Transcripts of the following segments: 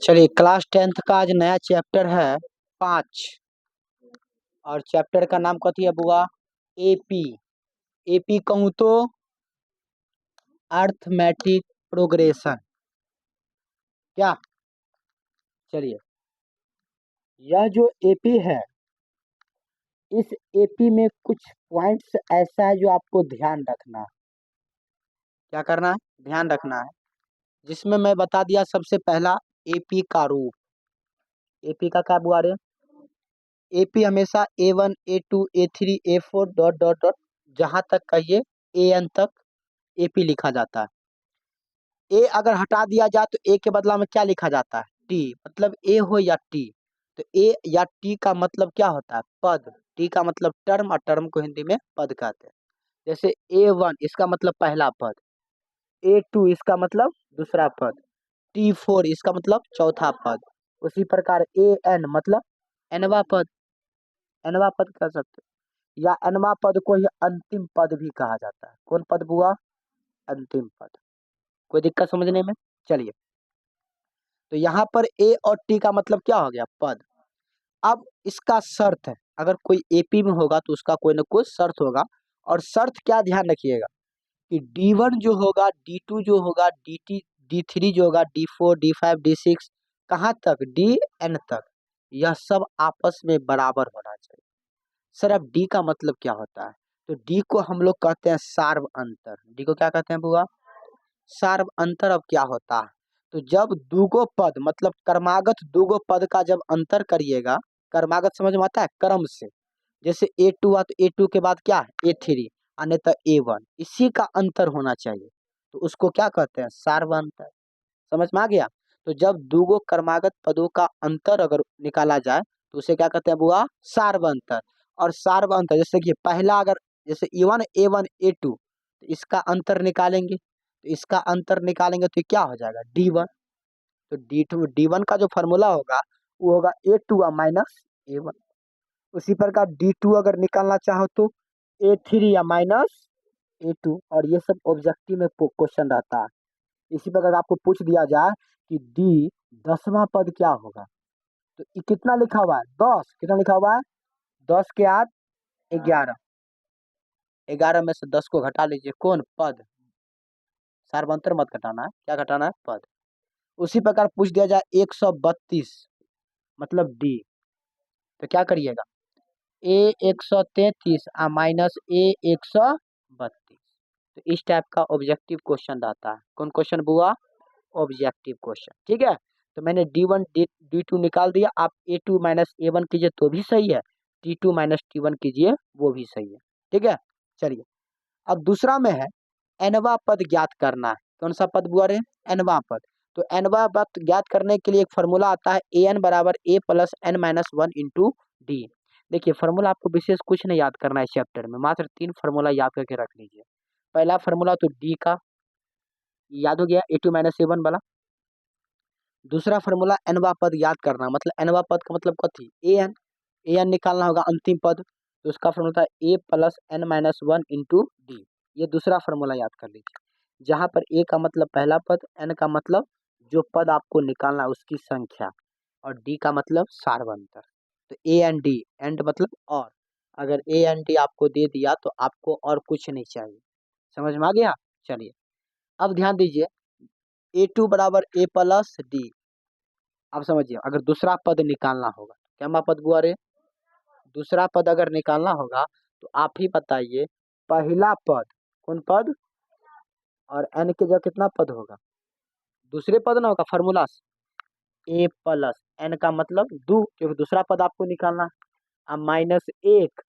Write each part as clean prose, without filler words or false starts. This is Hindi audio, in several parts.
चलिए क्लास 10th का आज नया चैप्टर है 5 और चैप्टर का नाम कथी है बुआ? एपी। एपी कहूँ तो अर्थमेटिक प्रोग्रेशन। क्या? चलिए, यह जो एपी है, इस एपी में कुछ पॉइंट्स ऐसा है जो आपको ध्यान रखना है। क्या करना है? ध्यान रखना है। जिसमें मैं बता दिया सबसे पहला एपी का रूप। एपी का क्या बुआ रे? एपी हमेशा A1 A2 A3 A4 dot dot dot जहां तक कहिए AN तक एपी लिखा जाता है। ए अगर हटा दिया जाए तो ए के बदला में क्या लिखा जाता है? टी। मतलब ए हो या टी, तो ए या टी का मतलब क्या होता है? पद। टी का मतलब टर्म और टर्म को हिंदी में पद कहते हैं। जैसे A1 इसका मतलब पहला पद, A2 इसका मतलब दूसरा पद, T4 इसका मतलब चौथा पद। उसी प्रकार AN मतलब nवा पद। nवा पद कह सकते हैं, या nवा पद को ही अंतिम पद भी कहा जाता है। कौन पद बुआ? अंतिम पद। कोई दिक्कत समझने में? चलिए, तो यहाँ पर ए और टी का मतलब क्या हो गया? पद। अब इसका शर्त है, अगर कोई एपी में होगा तो उसका कोई ना कोई शर्त होगा। और शर्त क्या, ध्यान रखिएगा कि D1 जो होगा, D2 जो होगा, D3 जो होगा, D4 D5 D6 कहाँ तक? DN तक, यह सब आपस में बराबर होना चाहिए। सर अब डी का मतलब क्या होता है? तो डी को हम लोग कहते हैं सार्व अंतर। डी को क्या कहते हैं बुआ? सार्व अंतर। अब क्या होता है? तो जब दूगो पद मतलब क्रमागत दूगो पद का जब अंतर करिएगा, क्रमागत समझ में आता है? क्रम से। जैसे A2 हुआ तो A2 के बाद क्या है? A3 अन्यथा A1, इसी का अंतर होना चाहिए, तो उसको क्या कहते हैं? सार्व अंतर। समझ में आ गया? तो जब दूगो क्रमागत पदों का अंतर अगर निकाला जाए तो उसे क्या कहते हैं बुआ? सार्व अंतर। और सार्व अंतर जैसे कि पहला अगर जैसे E1 A1 A2, तो इसका अंतर निकालेंगे, तो इसका अंतर निकालेंगे तो क्या हो जाएगा? D1। तो D1 का जो फॉर्मूला होगा वो होगा A2 माइनस A1। उसी प्रकार D2 अगर निकालना चाहो तो A3 या माइनस A2। और ये सब ऑब्जेक्टिव में क्वेश्चन रहता है। इसी पर अगर आपको पूछ दिया जाए कि डी 10वां पद क्या होगा, तो ये कितना लिखा हुआ है? 10। कितना लिखा हुआ है? 10 के 8 11। 11 में से 10 को घटा लीजिए, कौन? पद। सार्वंतर मत घटाना है, क्या घटाना है? पद। उसी प्रकार पूछ दिया जाए 132 मतलब डी, तो क्या करिएगा? ए 133 माइनस ए 132। तो इस टाइप का ऑब्जेक्टिव क्वेश्चन रहता है। कौन क्वेश्चन बुआ? Objective question. ठीक है, तो मैंने D1 D2 निकाल दिया। आप A2 माइनस A1 कीजिए तो भी सही है, T2 माइनस T1 कीजिए वो भी सही है। ठीक है, चलिए अब दूसरा में है nवा पद ज्ञात करना है। कौन सा पद बुआ रे? nवा पद। तो nवा पद ज्ञात करने के लिए एक फॉर्मूला आता है an बराबर a plus n minus 1 into D. देखिए फॉर्मूला आपको विशेष कुछ नहीं याद करना है इस चैप्टर में, मात्र 3 फॉर्मूला याद करके रख लीजिए। पहला फॉर्मूला तो डी का याद हो गया, A2 माइनस A1 वाला। दूसरा फॉर्मूला nवा पद याद करना, मतलब nवा पद का मतलब कथी? an। an निकालना होगा अंतिम पद, तो उसका फॉर्मूला था a plus n minus 1 into D. ये दूसरा फॉर्मूला याद कर लीजिए, जहां पर a का मतलब पहला पद, n का मतलब जो पद आपको निकालना है उसकी संख्या, और d का मतलब सार्वंतर। तो a एंड d, एंड मतलब और, अगर a एंड d आपको दे दिया तो आपको और कुछ नहीं चाहिए। समझ में आ गया? चलिए अब ध्यान दीजिए, A2 बराबर a प्लस डी। अब समझिए अगर दूसरा पद निकालना होगा, क्या पद बुआ रे? दूसरा पद अगर निकालना होगा तो आप ही बताइए, पहला पद कौन पद, और n के जगह कितना पद होगा? दूसरे पद ना होगा फॉर्मूला से, a प्लस n का मतलब 2, क्योंकि दूसरा पद आपको निकालना है। अब माइनस 1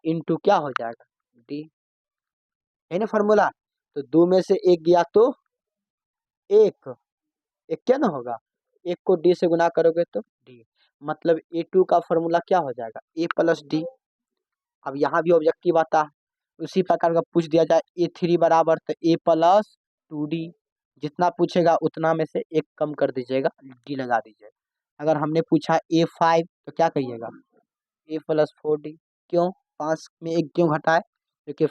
इंटू क्या हो जाएगा? d है ना फॉर्मूला। तो 2 में से 1 गया तो 1, एक क्या ना होगा? 1 को d से गुना करोगे तो d, मतलब A2 का फॉर्मूला क्या हो जाएगा? a plus D. अब यहाँ भी ऑब्जेक्टिव आता है, उसी प्रकार का पूछ दिया जाए A3 बराबर तो a प्लस 2d। जितना पूछेगा उतना में से एक कम कर दीजिएगा, d लगा दीजिएगा। अगर हमने पूछा A5 तो क्या कहिएगा? a plus 4d। क्यों? 5 में 1 क्यों घटाए? क्योंकि